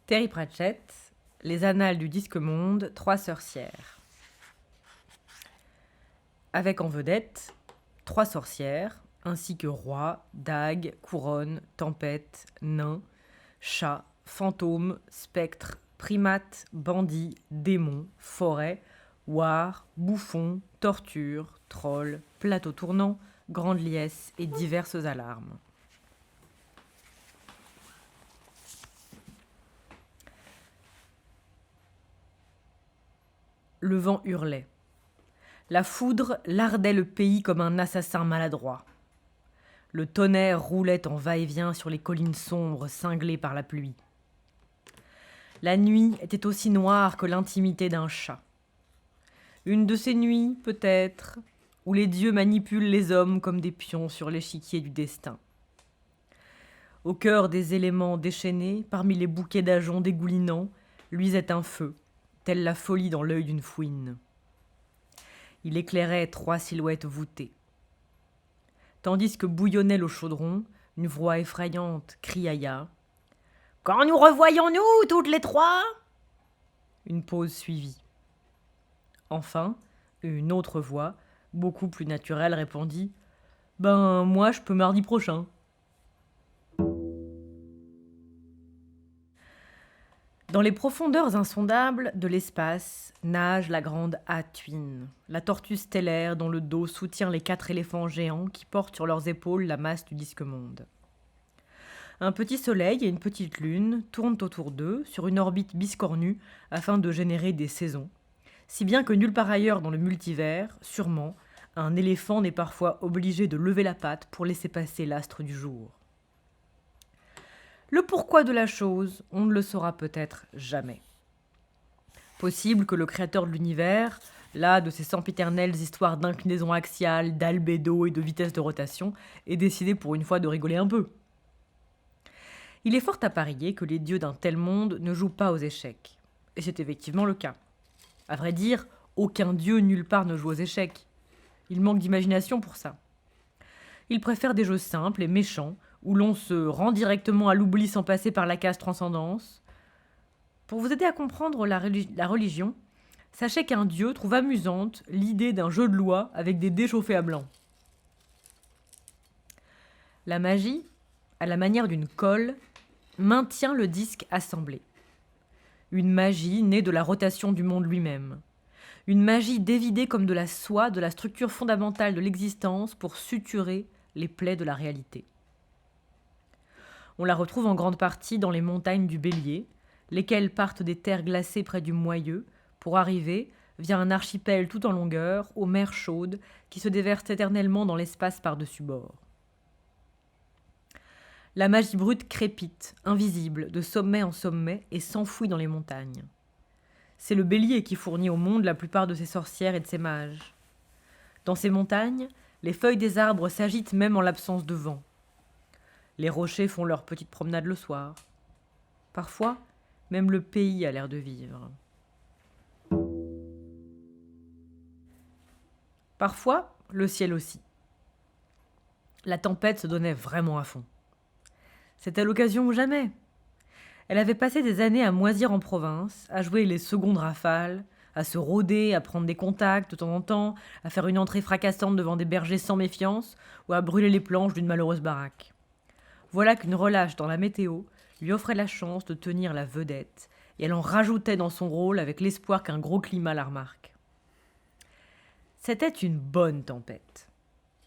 Terry Pratchett, Les Annales du Disque-Monde, 3 sorcières. Avec en vedette 3 sorcières, ainsi que rois, dagues, couronnes, tempêtes, nains, chats, fantômes, spectres, primates, bandits, démons, forêts, oirs, bouffons, tortures, trolls, plateaux tournants, grandes liesses et diverses alarmes. Le vent hurlait. La foudre lardait le pays comme un assassin maladroit. Le tonnerre roulait en va-et-vient sur les collines sombres cinglées par la pluie. La nuit était aussi noire que l'intimité d'un chat. Une de ces nuits, peut-être, où les dieux manipulent les hommes comme des pions sur l'échiquier du destin. Au cœur des éléments déchaînés, parmi les bouquets d'ajoncs dégoulinants, luisait un feu, telle la folie dans l'œil d'une fouine. Il éclairait 3 silhouettes voûtées. Tandis que bouillonnait le chaudron, une voix effrayante criailla « Quand nous revoyons-nous, toutes les 3 ?» Une pause suivit. Enfin, une autre voix, beaucoup plus naturelle, répondit « Ben, moi, je peux mardi prochain. » Dans les profondeurs insondables de l'espace nage la grande Atuin, la tortue stellaire dont le dos soutient les 4 éléphants géants qui portent sur leurs épaules la masse du disque-monde. Un petit soleil et une petite lune tournent autour d'eux sur une orbite biscornue afin de générer des saisons, si bien que nulle part ailleurs dans le multivers, sûrement, un éléphant n'est parfois obligé de lever la patte pour laisser passer l'astre du jour. Le pourquoi de la chose, on ne le saura peut-être jamais. Possible que le créateur de l'univers, là de ses sempiternelles histoires d'inclinaison axiale, d'albédo et de vitesse de rotation, ait décidé pour une fois de rigoler un peu. Il est fort à parier que les dieux d'un tel monde ne jouent pas aux échecs. Et c'est effectivement le cas. À vrai dire, aucun dieu nulle part ne joue aux échecs. Il manque d'imagination pour ça. Ils préfèrent des jeux simples et méchants, où l'on se rend directement à l'oubli sans passer par la case transcendance. Pour vous aider à comprendre la religion, sachez qu'un dieu trouve amusante l'idée d'un jeu de loi avec des dés chauffés à blanc. La magie, à la manière d'une colle, maintient le disque assemblé. Une magie née de la rotation du monde lui-même. Une magie dévidée comme de la soie de la structure fondamentale de l'existence pour suturer les plaies de la réalité. On la retrouve en grande partie dans les montagnes du Bélier, lesquelles partent des terres glacées près du Moyeu pour arriver, via un archipel tout en longueur, aux mers chaudes qui se déversent éternellement dans l'espace par-dessus bord. La magie brute crépite, invisible, de sommet en sommet et s'enfouit dans les montagnes. C'est le Bélier qui fournit au monde la plupart de ses sorcières et de ses mages. Dans ces montagnes, les feuilles des arbres s'agitent même en l'absence de vent. Les rochers font leur petite promenade le soir. Parfois, même le pays a l'air de vivre. Parfois, le ciel aussi. La tempête se donnait vraiment à fond. C'était l'occasion ou jamais. Elle avait passé des années à moisir en province, à jouer les secondes rafales, à se rôder, à prendre des contacts de temps en temps, à faire une entrée fracassante devant des bergers sans méfiance ou à brûler les planches d'une malheureuse baraque. Voilà qu'une relâche dans la météo lui offrait la chance de tenir la vedette, et elle en rajoutait dans son rôle avec l'espoir qu'un gros climat la remarque. C'était une bonne tempête.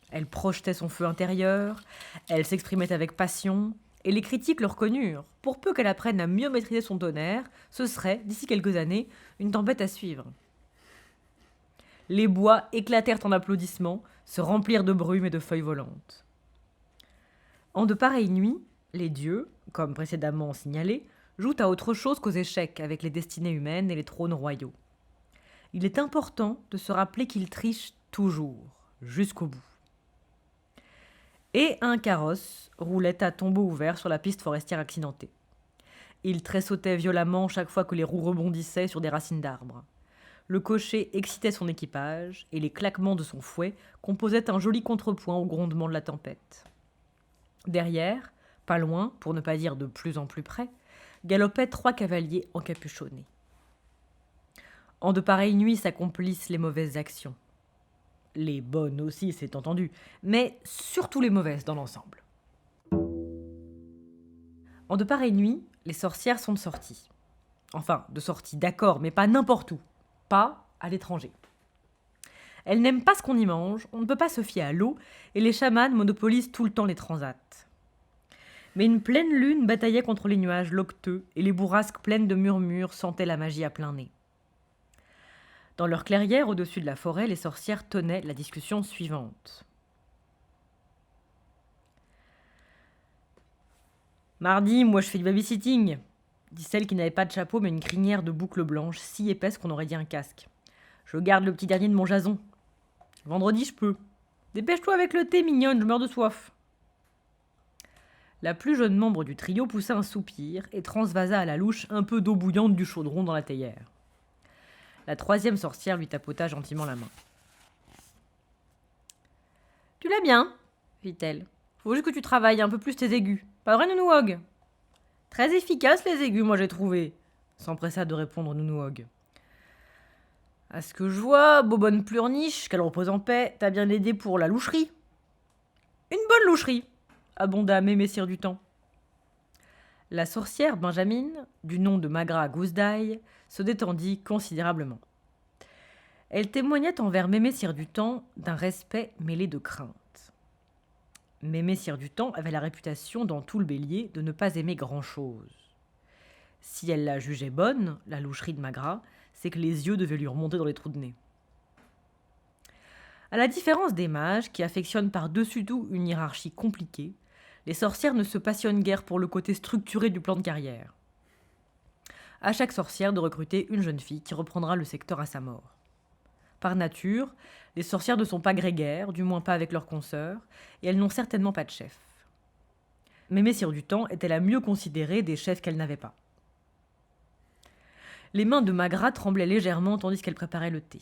Elle projetait son feu intérieur, elle s'exprimait avec passion, et les critiques le reconnurent. Pour peu qu'elle apprenne à mieux maîtriser son tonnerre, ce serait, d'ici quelques années, une tempête à suivre. Les bois éclatèrent en applaudissements, se remplirent de brume et de feuilles volantes. En de pareilles nuits, les dieux, comme précédemment signalé, jouent à autre chose qu'aux échecs avec les destinées humaines et les trônes royaux. Il est important de se rappeler qu'ils trichent toujours, jusqu'au bout. Et un carrosse roulait à tombeau ouvert sur la piste forestière accidentée. Il tressautait violemment chaque fois que les roues rebondissaient sur des racines d'arbres. Le cocher excitait son équipage, et les claquements de son fouet composaient un joli contrepoint au grondement de la tempête. Derrière, pas loin, pour ne pas dire de plus en plus près, galopaient 3 cavaliers encapuchonnés. En de pareilles nuits s'accomplissent les mauvaises actions. Les bonnes aussi, c'est entendu, mais surtout les mauvaises dans l'ensemble. En de pareilles nuits, les sorcières sont de sortie. Enfin, de sortie, d'accord, mais pas n'importe où. Pas à l'étranger. Elles n'aiment pas ce qu'on y mange, on ne peut pas se fier à l'eau, et les chamans monopolisent tout le temps les transats. Mais une pleine lune bataillait contre les nuages loqueteux, et les bourrasques pleines de murmures sentaient la magie à plein nez. Dans leur clairière au-dessus de la forêt, les sorcières tenaient la discussion suivante. Mardi, moi je fais du babysitting, dit celle qui n'avait pas de chapeau mais une crinière de boucles blanches si épaisse qu'on aurait dit un casque. Je garde le petit dernier de mon jason. Vendredi, je peux. Dépêche-toi avec le thé, mignonne, je meurs de soif. La plus jeune membre du trio poussa un soupir et transvasa à la louche un peu d'eau bouillante du chaudron dans la théière. La troisième sorcière lui tapota gentiment la main. « Tu l'as bien, fit-elle. Faut juste que tu travailles un peu plus tes aigus. Pas vrai, Nounouog ? Très efficace, les aigus, moi j'ai trouvé, s'empressa de répondre Nounouog. À ce que je vois, Bobonne Pleurniche, qu'elle repose en paix, t'as bien aidé pour la loucherie. Une bonne loucherie, abonda Mémé Cire du Temps. La sorcière Benjamine, du nom de Magra Gousse-d'Aille, se détendit considérablement. Elle témoignait envers Mémé Cire du Temps d'un respect mêlé de crainte. Mémé Cire du Temps avait la réputation dans tout le Bélier de ne pas aimer grand-chose. Si elle la jugeait bonne, la loucherie de Magra, c'est que les yeux devaient lui remonter dans les trous de nez. À la différence des mages, qui affectionnent par-dessus tout une hiérarchie compliquée, les sorcières ne se passionnent guère pour le côté structuré du plan de carrière. À chaque sorcière de recruter une jeune fille qui reprendra le secteur à sa mort. Par nature, les sorcières ne sont pas grégaires, du moins pas avec leurs consoeurs, et elles n'ont certainement pas de chef. Mémé Cire du Temps était la mieux considérée des chefs qu'elle n'avait pas. Les mains de Magra tremblaient légèrement tandis qu'elle préparait le thé.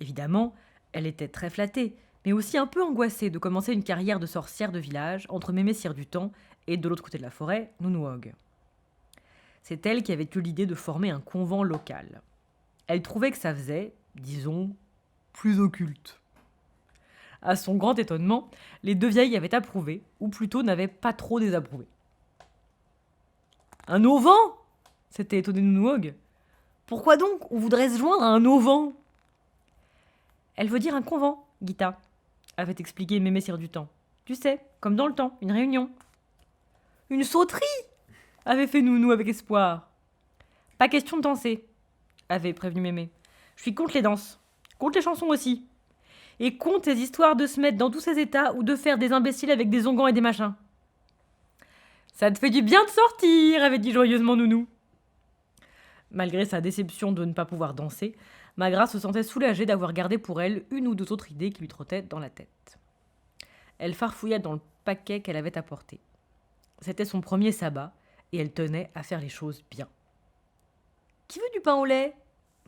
Évidemment, elle était très flattée, mais aussi un peu angoissée de commencer une carrière de sorcière de village entre Mémé Cire du Temps et, de l'autre côté de la forêt, Nounouog. C'est elle qui avait eu l'idée de former un convent local. Elle trouvait que ça faisait, disons, plus occulte. À son grand étonnement, les deux vieilles avaient approuvé, ou plutôt n'avaient pas trop désapprouvé. « Un auvent !» s'était étonné Nounouog. « Pourquoi donc on voudrait se joindre à un auvent ?»« Elle veut dire un convent, Gita, » avait expliqué Mémé Cire du Temps. « Tu sais, comme dans le temps, une réunion. »« Une sauterie !» avait fait Nounou avec espoir. « Pas question de danser, » avait prévenu Mémé. « Je suis contre les danses, contre les chansons aussi. Et contre ces histoires de se mettre dans tous ces états ou de faire des imbéciles avec des onguents et des machins. »« Ça te fait du bien de sortir, » avait dit joyeusement Nounou. Malgré sa déception de ne pas pouvoir danser, Magra se sentait soulagée d'avoir gardé pour elle une ou deux autres idées qui lui trottaient dans la tête. Elle farfouilla dans le paquet qu'elle avait apporté. C'était son premier sabbat, et elle tenait à faire les choses bien. « Qui veut du pain au lait ?»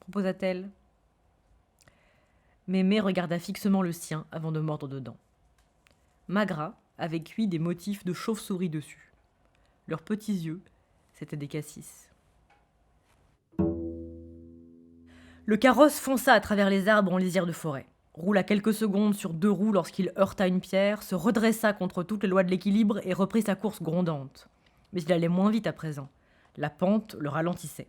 proposa-t-elle. Mémé regarda fixement le sien avant de mordre dedans. Magra avait cuit des motifs de chauve-souris dessus. Leurs petits yeux, c'étaient des cassis. Le carrosse fonça à travers les arbres en lisière de forêt, roula quelques secondes sur 2 roues lorsqu'il heurta une pierre, se redressa contre toutes les lois de l'équilibre et reprit sa course grondante. Mais il allait moins vite à présent. La pente le ralentissait.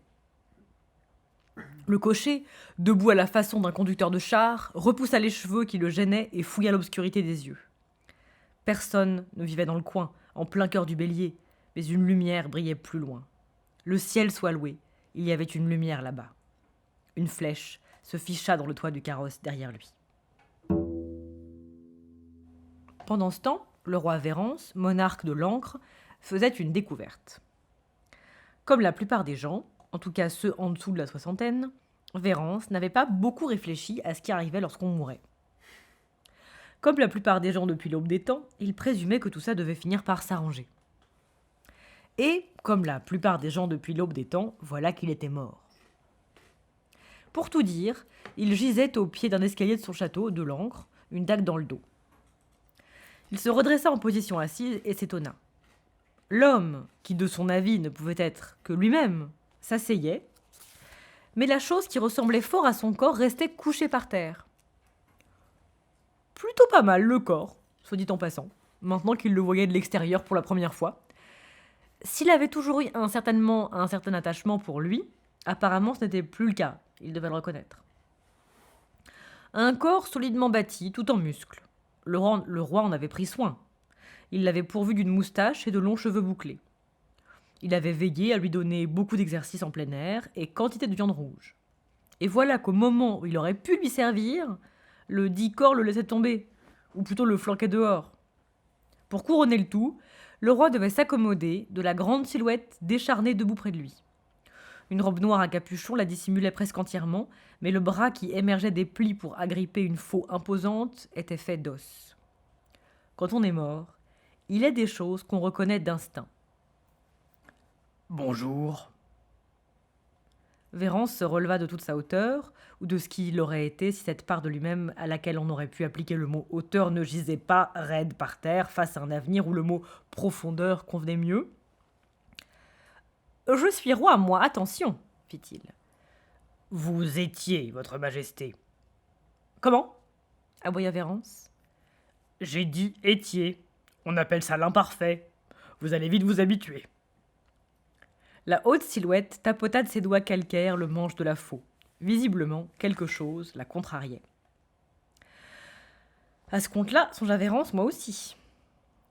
Le cocher, debout à la façon d'un conducteur de char, repoussa les cheveux qui le gênaient et fouilla l'obscurité des yeux. Personne ne vivait dans le coin, en plein cœur du Bélier, mais une lumière brillait plus loin. Le ciel soit loué, il y avait une lumière là-bas. Une flèche se ficha dans le toit du carrosse derrière lui. Pendant ce temps, le roi Vérance, monarque de l'Ancre, faisait une découverte. Comme la plupart des gens, en tout cas ceux en dessous de la soixantaine, Vérance n'avait pas beaucoup réfléchi à ce qui arrivait lorsqu'on mourait. Comme la plupart des gens depuis l'aube des temps, il présumait que tout ça devait finir par s'arranger. Et, comme la plupart des gens depuis l'aube des temps, voilà qu'il était mort. Pour tout dire, il gisait au pied d'un escalier de son château, de l'Ancre, une dague dans le dos. Il se redressa en position assise et s'étonna. L'homme, qui de son avis ne pouvait être que lui-même, s'asseyait, mais la chose qui ressemblait fort à son corps restait couchée par terre. Plutôt pas mal le corps, soit dit en passant, maintenant qu'il le voyait de l'extérieur pour la première fois. S'il avait toujours eu certainement un certain attachement pour lui, apparemment ce n'était plus le cas, il devait le reconnaître. Un corps solidement bâti, tout en muscles. Le roi en avait pris soin. Il l'avait pourvu d'une moustache et de longs cheveux bouclés. Il avait veillé à lui donner beaucoup d'exercices en plein air et quantité de viande rouge. Et voilà qu'au moment où il aurait pu lui servir, le dit corps le laissait tomber, ou plutôt le flanquait dehors. Pour couronner le tout, le roi devait s'accommoder de la grande silhouette décharnée debout près de lui. Une robe noire à capuchon la dissimulait presque entièrement, mais le bras qui émergeait des plis pour agripper une faux imposante était fait d'os. Quand on est mort, il est des choses qu'on reconnaît d'instinct. Bonjour. Vérance se releva de toute sa hauteur, ou de ce qu'il aurait été si cette part de lui-même à laquelle on aurait pu appliquer le mot hauteur ne gisait pas raide par terre face à un avenir où le mot profondeur convenait mieux. « Je suis roi, moi, attention !» fit-il. « Vous étiez, votre majesté. »« Comment ?» aboya Vérance. « J'ai dit étiez. On appelle ça l'imparfait. Vous allez vite vous habituer. » La haute silhouette tapota de ses doigts calcaires le manche de la faux. Visiblement, quelque chose la contrariait. À ce compte-là, songea Vérance, moi aussi.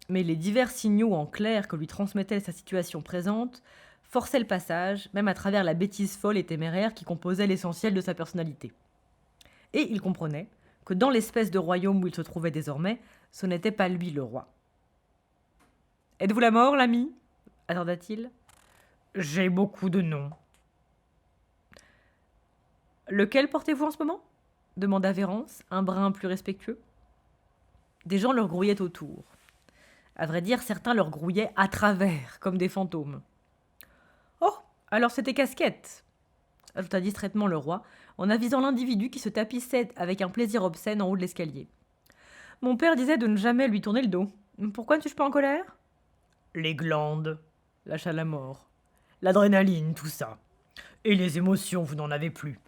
Mais les divers signaux en clair que lui transmettait sa situation présente forçaient le passage, même à travers la bêtise folle et téméraire qui composait l'essentiel de sa personnalité. Et il comprenait que dans l'espèce de royaume où il se trouvait désormais, ce n'était pas lui le roi. « Êtes-vous la mort, l'ami » attarda-t-il. « J'ai beaucoup de noms. »« Lequel portez-vous en ce moment » demanda Vérance, un brin plus respectueux. Des gens leur grouillaient autour. À vrai dire, certains leur grouillaient à travers, comme des fantômes. « Oh, alors c'était Casquette !» ajouta distraitement le roi, en avisant l'individu qui se tapissait avec un plaisir obscène en haut de l'escalier. « Mon père disait de ne jamais lui tourner le dos. Pourquoi ne suis-je pas en colère ?»« Les glandes, » lâcha la mort. « l'adrénaline, tout ça. Et les émotions, vous n'en avez plus.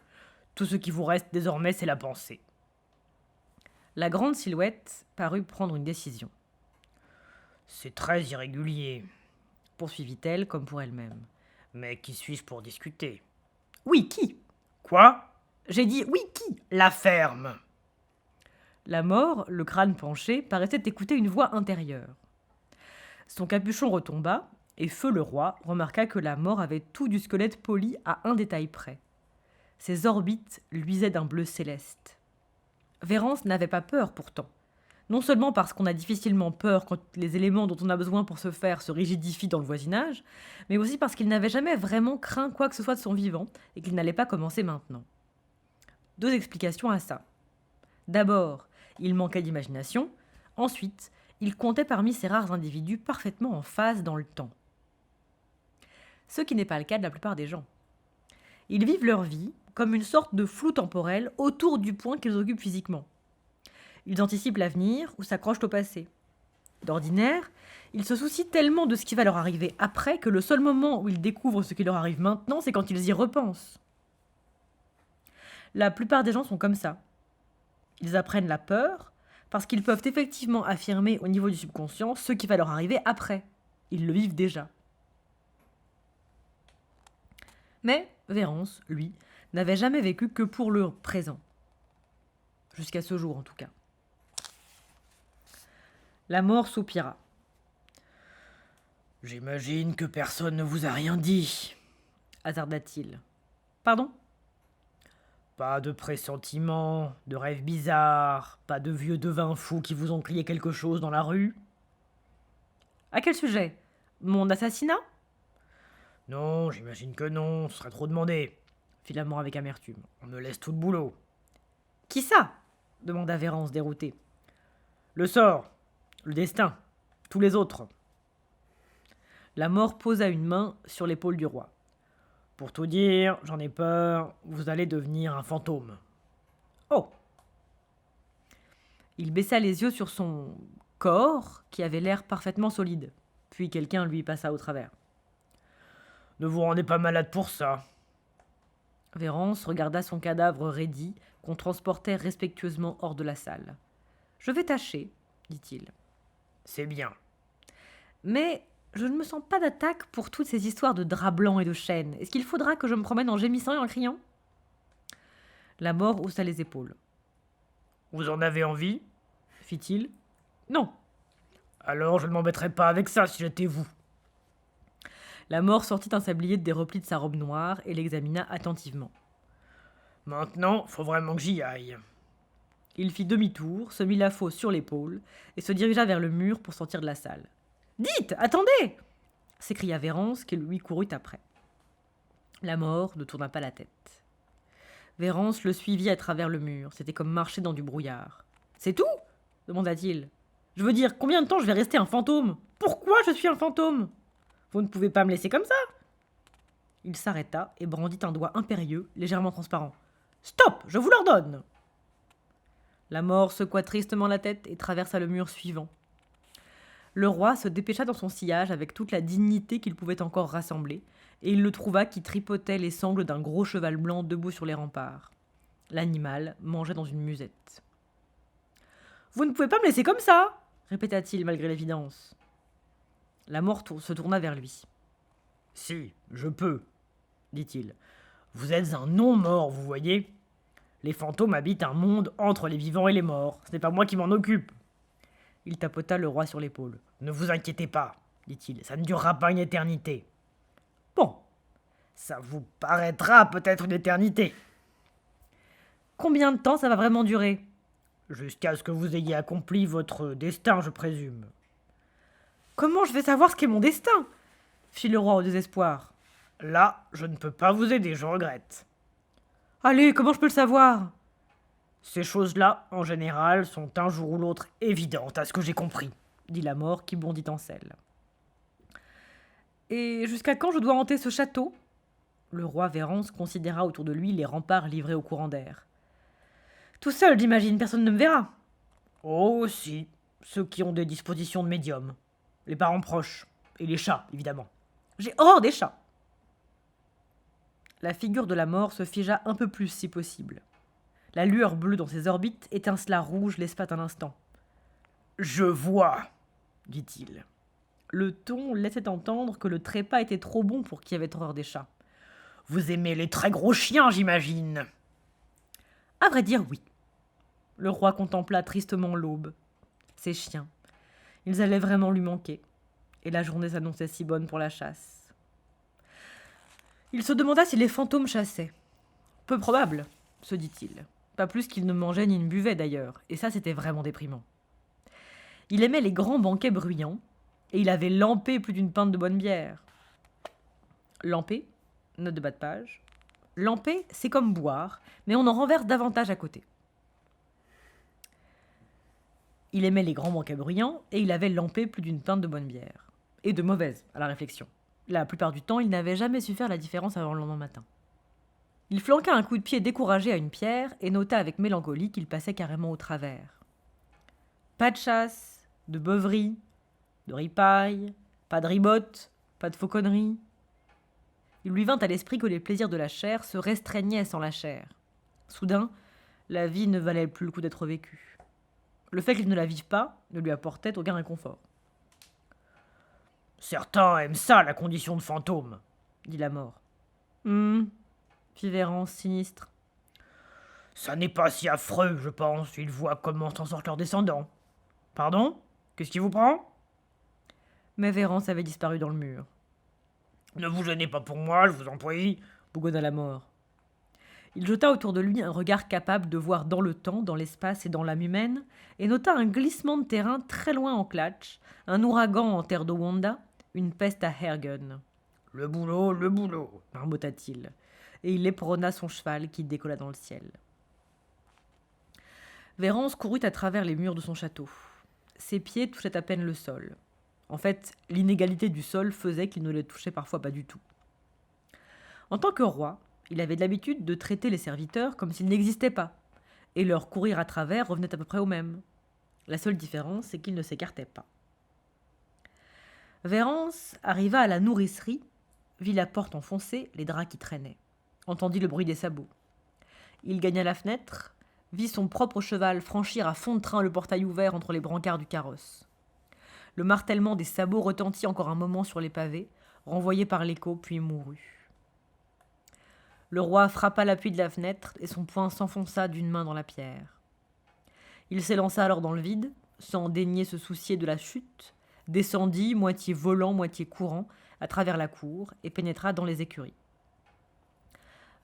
Tout ce qui vous reste désormais, c'est la pensée. » La grande silhouette parut prendre une décision. « C'est très irrégulier, » poursuivit-elle comme pour elle-même. « Mais qui suis-je pour discuter ?»« Oui, qui ?»« Quoi ?» ?»« J'ai dit oui, qui ?»« La ferme !» La mort, le crâne penché, paraissait écouter une voix intérieure. Son capuchon retomba, et Feu le roi remarqua que la mort avait tout du squelette poli à un détail près. Ses orbites luisaient d'un bleu céleste. Vérance n'avait pas peur pourtant. Non seulement parce qu'on a difficilement peur quand les éléments dont on a besoin pour se faire se rigidifient dans le voisinage, mais aussi parce qu'il n'avait jamais vraiment craint quoi que ce soit de son vivant et qu'il n'allait pas commencer maintenant. 2 explications à ça. D'abord, il manquait d'imagination. Ensuite, il comptait parmi ces rares individus parfaitement en phase dans le temps. Ce qui n'est pas le cas de la plupart des gens. Ils vivent leur vie comme une sorte de flou temporel autour du point qu'ils occupent physiquement. Ils anticipent l'avenir ou s'accrochent au passé. D'ordinaire, ils se soucient tellement de ce qui va leur arriver après que le seul moment où ils découvrent ce qui leur arrive maintenant, c'est quand ils y repensent. La plupart des gens sont comme ça. Ils apprennent la peur parce qu'ils peuvent effectivement affirmer au niveau du subconscient ce qui va leur arriver après. Ils le vivent déjà. Mais Vérance, lui, n'avait jamais vécu que pour le présent. Jusqu'à ce jour, en tout cas. La mort soupira. « J'imagine que personne ne vous a rien dit, » hasarda-t-il. « Pardon ?»« Pas de pressentiments, de rêves bizarres, pas de vieux devins fous qui vous ont crié quelque chose dans la rue. »« À quel sujet ? Mon assassinat ?» ?»« Non, j'imagine que non, ce serait trop demandé, » fit la mort avec amertume. « On me laisse tout le boulot. »« Qui ça ?» demanda Vérance déroutée. « Le sort, le destin, tous les autres. » La mort posa une main sur l'épaule du roi. « Pour tout dire, j'en ai peur, vous allez devenir un fantôme. »« Oh !» Il baissa les yeux sur son corps, qui avait l'air parfaitement solide. puis quelqu'un lui passa au travers. Ne vous rendez pas malade pour ça. Vérance regarda son cadavre raidi, qu'on transportait respectueusement hors de la salle. « Je vais tâcher, dit-il. C'est bien. Mais je ne me sens pas d'attaque pour toutes ces histoires de draps blancs et de chaînes. Est-ce qu'il faudra que je me promène en gémissant et en criant ?» La mort haussa les épaules. « Vous en avez envie ?» fit-il. « Non. » Alors je ne m'embêterais pas avec ça si j'étais vous. La mort sortit un sablier des replis de sa robe noire et l'examina attentivement. Maintenant, faut vraiment que j'y aille. Il fit demi-tour, se mit la faux sur l'épaule et se dirigea vers le mur pour sortir de la salle. « Dites, attendez !» s'écria Vérance, qui lui courut après. La mort ne tourna pas la tête. Vérance le suivit à travers le mur. C'était comme marcher dans du brouillard. « C'est tout ?» demanda-t-il. « Je veux dire, combien de temps je vais rester un fantôme ? Pourquoi je suis un fantôme ? Vous ne pouvez pas me laisser comme ça !» Il s'arrêta et brandit un doigt impérieux, légèrement transparent. « Stop, je vous l'ordonne !» La mort secoua tristement la tête et traversa le mur suivant. Le roi se dépêcha dans son sillage avec toute la dignité qu'il pouvait encore rassembler, et il le trouva qui tripotait les sangles d'un gros cheval blanc debout sur les remparts. L'animal mangeait dans une musette. « Vous ne pouvez pas me laisser comme ça !» répéta-t-il malgré l'évidence. La mort se tourna vers lui. « Si, je peux, dit-il. Vous êtes un non-mort, vous voyez ? Les fantômes habitent un monde entre les vivants et les morts. Ce n'est pas moi qui m'en occupe. » Il tapota le roi sur l'épaule. « Ne vous inquiétez pas, dit-il, ça ne durera pas une éternité. »« Bon, ça vous paraîtra peut-être une éternité. »« Combien de temps ça va vraiment durer ? » ?»« Jusqu'à ce que vous ayez accompli votre destin, je présume. »« Comment je vais savoir ce qu'est mon destin ? » fit le roi au désespoir. « Là, je ne peux pas vous aider, je regrette. »« Allez, comment je peux le savoir ? » ?»« Ces choses-là, en général, sont un jour ou l'autre évidentes, à ce que j'ai compris, » dit la mort qui bondit en selle. « Et jusqu'à quand je dois hanter ce château ?» Le roi Vérance considéra autour de lui les remparts livrés au courant d'air. « Tout seul, j'imagine, personne ne me verra. »« Oh, si, ceux qui ont des dispositions de médium. Les parents proches. Et les chats, évidemment. »« J'ai horreur des chats !» La figure de la mort se figea un peu plus, si possible. La lueur bleue dans ses orbites étincela rouge l'espace d'un instant. « Je vois, dit-il. » Le ton laissait entendre que le trépas était trop bon pour qui avait horreur des chats. « Vous aimez les très gros chiens, j'imagine. » À vrai dire, oui. Le roi contempla tristement l'aube. Ses chiens. Ils allaient vraiment lui manquer. Et la journée s'annonçait si bonne pour la chasse. Il se demanda si les fantômes chassaient. Peu probable, se dit-il. Pas plus qu'ils ne mangeaient ni ne buvaient d'ailleurs, et ça c'était vraiment déprimant. Il aimait les grands banquets bruyants, et il avait lampé plus d'une pinte de bonne bière. Lamper, note de bas de page. Lamper, c'est comme boire, mais on en renverse davantage à côté. Il aimait les grands banquets bruyants, et il avait lampé plus d'une pinte de bonne bière. Et de mauvaise, à la réflexion. La plupart du temps, il n'avait jamais su faire la différence avant le lendemain matin. Il flanqua un coup de pied découragé à une pierre et nota avec mélancolie qu'il passait carrément au travers. Pas de chasse, de beuverie, de ripaille, pas de ribotte, pas de fauconnerie. Il lui vint à l'esprit que les plaisirs de la chair se restreignaient sans la chair. Soudain, la vie ne valait plus le coup d'être vécue. Le fait qu'il ne la vive pas ne lui apportait aucun réconfort. « Certains aiment ça, la condition de fantôme, » dit la mort. Fit Vérance sinistre. « Ça n'est pas si affreux, je pense. Ils voient comment s'en sortent leurs descendants. »« Pardon ? Qu'est-ce qui vous prend ?» Mais Vérance avait disparu dans le mur. « Ne vous gênez pas pour moi, je vous en prie, » bougonna la mort. Il jeta autour de lui un regard capable de voir dans le temps, dans l'espace et dans l'âme humaine, et nota un glissement de terrain très loin en Klatch, un ouragan en terre de Wanda, une peste à Hergen. « Le boulot, marmotta-t-il, et il éperonna son cheval qui décolla dans le ciel. Vérance courut à travers les murs de son château. Ses pieds touchaient à peine le sol. En fait, l'inégalité du sol faisait qu'il ne les touchait parfois pas du tout. En tant que roi, il avait l'habitude de traiter les serviteurs comme s'ils n'existaient pas, et leur courir à travers revenait à peu près au même. La seule différence, c'est qu'ils ne s'écartaient pas. Vérance arriva à la nourricerie, vit la porte enfoncée, les draps qui traînaient, entendit le bruit des sabots. Il gagna la fenêtre, vit son propre cheval franchir à fond de train le portail ouvert entre les brancards du carrosse. Le martèlement des sabots retentit encore un moment sur les pavés, renvoyé par l'écho, puis mourut. Le roi frappa l'appui de la fenêtre et son poing s'enfonça d'une main dans la pierre. Il s'élança alors dans le vide, sans daigner se soucier de la chute, descendit, moitié volant, moitié courant, à travers la cour et pénétra dans les écuries.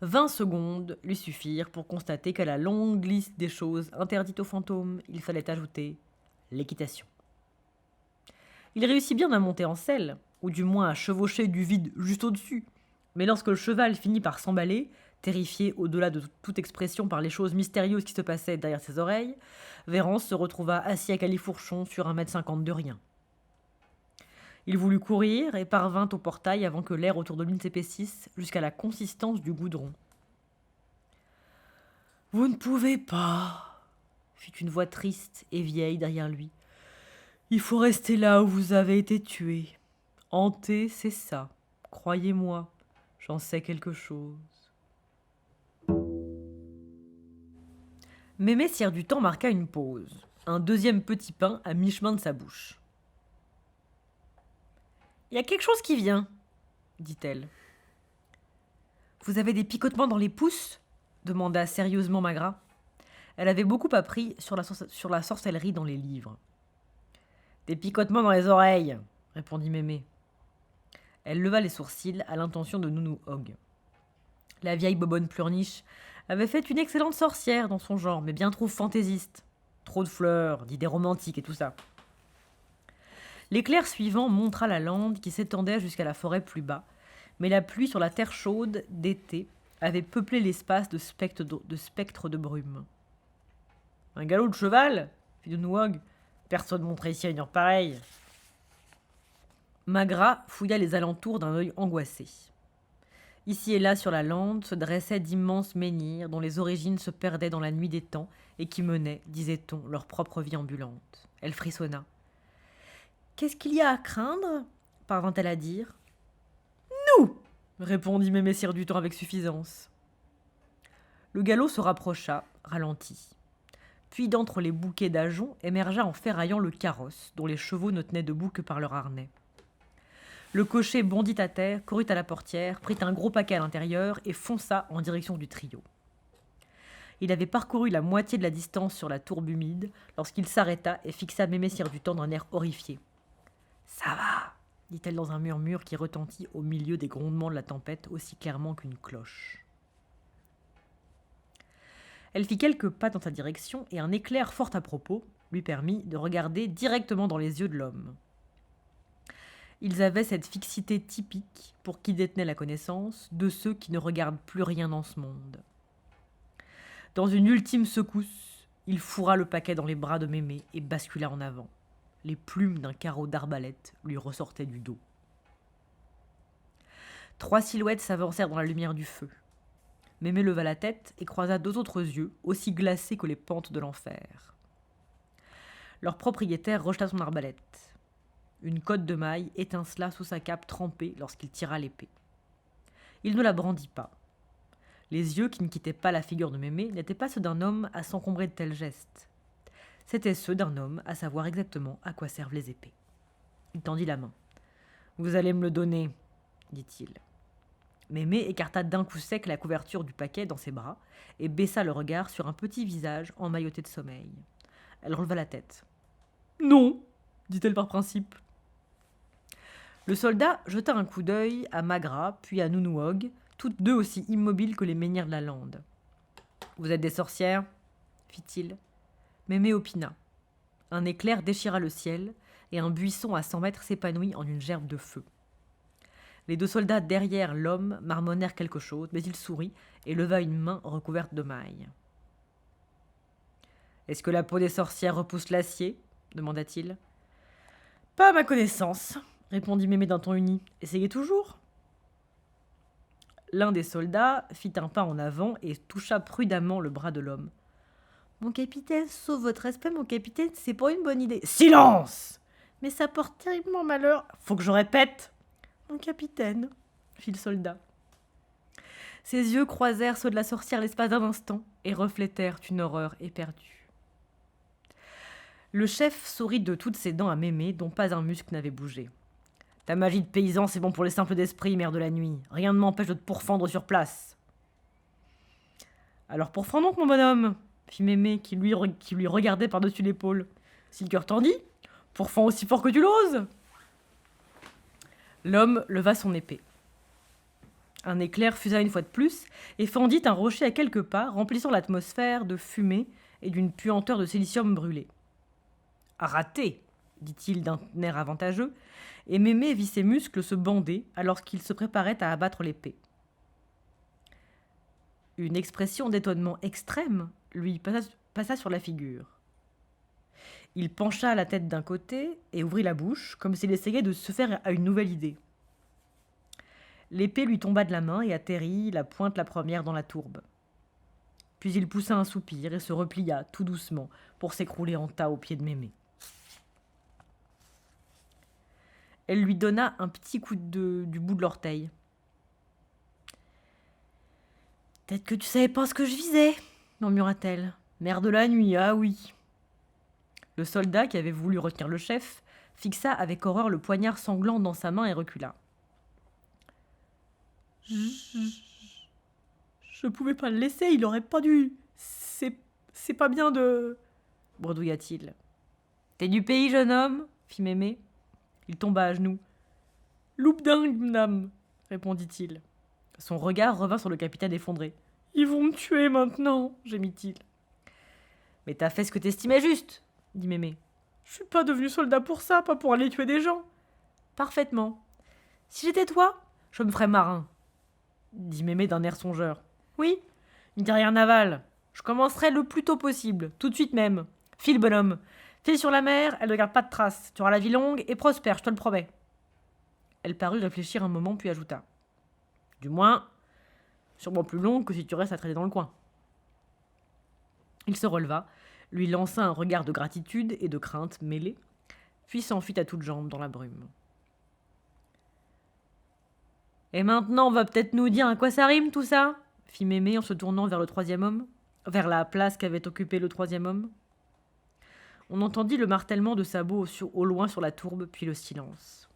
20 secondes lui suffirent pour constater qu'à la longue liste des choses interdites aux fantômes, il fallait ajouter l'équitation. Il réussit bien à monter en selle, ou du moins à chevaucher du vide juste au-dessus, mais lorsque le cheval finit par s'emballer, terrifié au-delà de toute expression par les choses mystérieuses qui se passaient derrière ses oreilles, Vérance se retrouva assis à califourchon sur 1,50 m de rien. Il voulut courir et parvint au portail avant que l'air autour de lui ne s'épaississe jusqu'à la consistance du goudron. « Vous ne pouvez pas !» fit une voix triste et vieille derrière lui. « Il faut rester là où vous avez été tué. Hanté, c'est ça. Croyez-moi, j'en sais quelque chose. » Mémé Sire du Temps marqua une pause, un deuxième petit pain à mi-chemin de sa bouche. « Il y a quelque chose qui vient, » dit-elle. « Vous avez des picotements dans les pouces ?» demanda sérieusement Magra. Elle avait beaucoup appris sur la sorcellerie dans les livres. « Des picotements dans les oreilles, » répondit Mémé. Elle leva les sourcils à l'intention de Nounou Hogg. La vieille bobonne pleurniche avait fait une excellente sorcière dans son genre, mais bien trop fantaisiste. Trop de fleurs, d'idées romantiques et tout ça. L'éclair suivant montra la lande qui s'étendait jusqu'à la forêt plus bas, mais la pluie sur la terre chaude d'été avait peuplé l'espace de spectres de brume. « Un galop de cheval ?» fit Nounou Hogg. « Personne ne monterait ici à une heure pareille. » Magra fouilla les alentours d'un œil angoissé. Ici et là sur la lande se dressaient d'immenses menhirs dont les origines se perdaient dans la nuit des temps et qui menaient, disait-on, leur propre vie ambulante. Elle frissonna. « Qu'est-ce qu'il y a à craindre ?» parvint-elle à dire. « Nous !» répondit Mémé Sire du Temps avec suffisance. Le galop se rapprocha, ralentit. Puis d'entre les bouquets d'ajoncs émergea en ferraillant le carrosse, dont les chevaux ne tenaient debout que par leur harnais. Le cocher bondit à terre, courut à la portière, prit un gros paquet à l'intérieur et fonça en direction du trio. Il avait parcouru la moitié de la distance sur la tourbe humide lorsqu'il s'arrêta et fixa Mémé Sire du Temps d'un air horrifié. « Ça va !» dit-elle dans un murmure qui retentit au milieu des grondements de la tempête aussi clairement qu'une cloche. Elle fit quelques pas dans sa direction et un éclair fort à propos lui permit de regarder directement dans les yeux de l'homme. Ils avaient cette fixité typique, pour qui détenait la connaissance, de ceux qui ne regardent plus rien dans ce monde. Dans une ultime secousse, il fourra le paquet dans les bras de Mémé et bascula en avant. Les plumes d'un carreau d'arbalète lui ressortaient du dos. 3 silhouettes s'avancèrent dans la lumière du feu. Mémé leva la tête et croisa 2 autres yeux, aussi glacés que les pentes de l'enfer. Leur propriétaire rejeta son arbalète. Une cotte de maille étincela sous sa cape trempée lorsqu'il tira l'épée. Il ne la brandit pas. Les yeux qui ne quittaient pas la figure de Mémé n'étaient pas ceux d'un homme à s'encombrer de tels gestes. C'étaient ceux d'un homme à savoir exactement à quoi servent les épées. Il tendit la main. « Vous allez me le donner, » dit-il. Mémé écarta d'un coup sec la couverture du paquet dans ses bras et baissa le regard sur un petit visage emmailloté de sommeil. Elle releva la tête. « Non !» dit-elle par principe. Le soldat jeta un coup d'œil à Magra, puis à Nounou Hogg, toutes deux aussi immobiles que les menhirs de la lande. « Vous êtes des sorcières ?» fit-il. Mémé opina. Un éclair déchira le ciel, et un buisson à 100 mètres s'épanouit en une gerbe de feu. Les 2 soldats derrière l'homme marmonnèrent quelque chose, mais il sourit et leva une main recouverte de mailles. « Est-ce que la peau des sorcières repousse l'acier ?» demanda-t-il. « Pas à ma connaissance, » répondit Mémé d'un ton uni. « Essayez toujours. » L'un des soldats fit un pas en avant et toucha prudemment le bras de l'homme. « Mon capitaine, sauf votre respect, mon capitaine, c'est pas une bonne idée. »« Silence !» Mais ça porte terriblement malheur. Faut que je répète. Mon capitaine, fit le soldat. Ses yeux croisèrent ceux de la sorcière l'espace d'un instant et reflétèrent une horreur éperdue. Le chef sourit de toutes ses dents à Mémé, dont pas un muscle n'avait bougé. Ta magie de paysan, c'est bon pour les simples d'esprit, mère de la nuit. Rien ne m'empêche de te pourfendre sur place. Alors pourfends donc, mon bonhomme, fit Mémé, qui lui regardait par-dessus l'épaule. Si le cœur t'en dit, pourfends aussi fort que tu l'oses. L'homme leva son épée. Un éclair fusa une fois de plus et fendit un rocher à quelques pas, remplissant l'atmosphère de fumée et d'une puanteur de silicium brûlé. « Raté !» dit-il d'un air avantageux, et Mémé vit ses muscles se bander alors qu'il se préparait à abattre l'épée. Une expression d'étonnement extrême lui passa sur la figure. Il pencha la tête d'un côté et ouvrit la bouche, comme s'il essayait de se faire à une nouvelle idée. L'épée lui tomba de la main et atterrit, la pointe la première dans la tourbe. Puis il poussa un soupir et se replia tout doucement pour s'écrouler en tas aux pieds de Mémé. Elle lui donna un petit coup du bout de l'orteil. « Peut-être que tu savais pas ce que je visais, » murmura-t-elle. « Mère de la nuit, ah oui !» Le soldat, qui avait voulu retenir le chef, fixa avec horreur le poignard sanglant dans sa main et recula. « Je pouvais pas le laisser, il aurait pas dû... C'est pas bien de... » bredouilla-t-il. « T'es du pays, jeune homme ?» fit Mémé. Il tomba à genoux. « Loupe dingue, madame !» répondit-il. Son regard revint sur le capitaine effondré. « Ils vont me tuer maintenant !» gémit-il. « Mais t'as fait ce que t'estimais juste !» dit Mémé. « Je suis pas devenu soldat pour ça, pas pour aller tuer des gens. »« Parfaitement. Si j'étais toi, je me ferais marin, » dit Mémé d'un air songeur. « Oui, une carrière navale. Je commencerai le plus tôt possible, tout de suite même. File, bonhomme. File sur la mer, elle ne garde pas de traces. Tu auras la vie longue et prospère, je te le promets. » Elle parut réfléchir un moment, puis ajouta. « Du moins, sûrement plus longue que si tu restes à traîner dans le coin. » Il se releva, lui lança un regard de gratitude et de crainte mêlés, puis s'enfuit à toutes jambes dans la brume. « Et maintenant, on va peut-être nous dire à quoi ça rime tout ça ?» fit Mémé en se tournant vers le troisième homme, vers la place qu'avait occupée le troisième homme. On entendit le martèlement de sabots au loin sur la tourbe, puis le silence.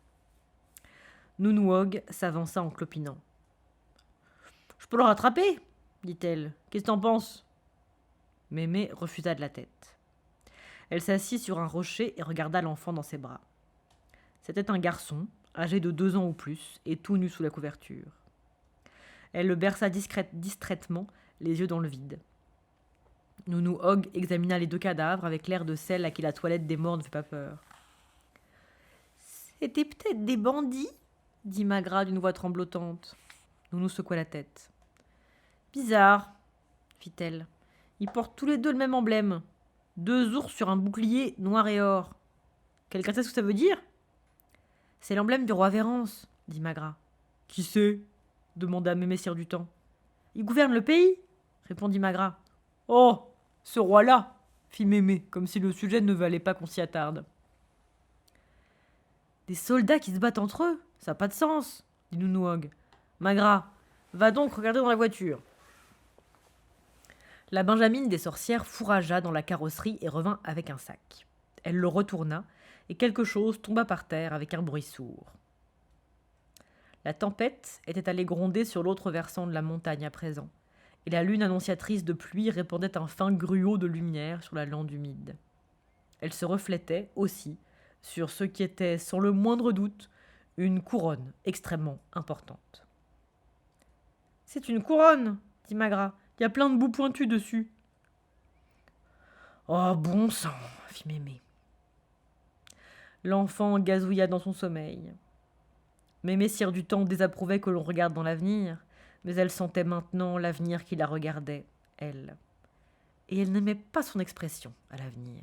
Nounouog s'avança en clopinant. « Je peux le rattraper » dit-elle. « Qu'est-ce que t'en penses ?» Mémé refusa de la tête. Elle s'assit sur un rocher et regarda l'enfant dans ses bras. C'était un garçon, âgé de 2 ans ou plus, et tout nu sous la couverture. Elle le berça distraitement, les yeux dans le vide. Nounouog examina les 2 cadavres avec l'air de celle à qui la toilette des morts ne fait pas peur. « C'était peut-être des bandits ?» dit Magra d'une voix tremblotante. Nounou secoua la tête. « Bizarre, » fit-elle. « Ils portent tous les 2 le même emblème. 2 ours sur un bouclier noir et or. Quelqu'un sait ce que ça veut dire ?»« C'est l'emblème du roi Vérance, » dit Magra. « Qui c'est ?» demanda Mémé Sire du Temps. « Il gouverne le pays, » répondit Magra. « Oh, ce roi-là » fit Mémé, comme si le sujet ne valait pas qu'on s'y attarde. « Des soldats qui se battent entre eux, ça n'a pas de sens, » dit Nounouog. « Magra, va donc regarder dans la voiture. » La benjamine des sorcières fourragea dans la carrosserie et revint avec un sac. Elle le retourna, et quelque chose tomba par terre avec un bruit sourd. La tempête était allée gronder sur l'autre versant de la montagne à présent, et la lune annonciatrice de pluie répandait un fin gruau de lumière sur la lande humide. Elle se reflétait aussi sur ce qui était, sans le moindre doute, une couronne extrêmement importante. « C'est une couronne, » dit Magra. « Il y a plein de bouts pointus dessus. »« Oh, bon sang !» fit Mémé. L'enfant gazouilla dans son sommeil. Mémé Sire du Temps désapprouvait que l'on regarde dans l'avenir, mais elle sentait maintenant l'avenir qui la regardait, elle. Et elle n'aimait pas son expression à l'avenir.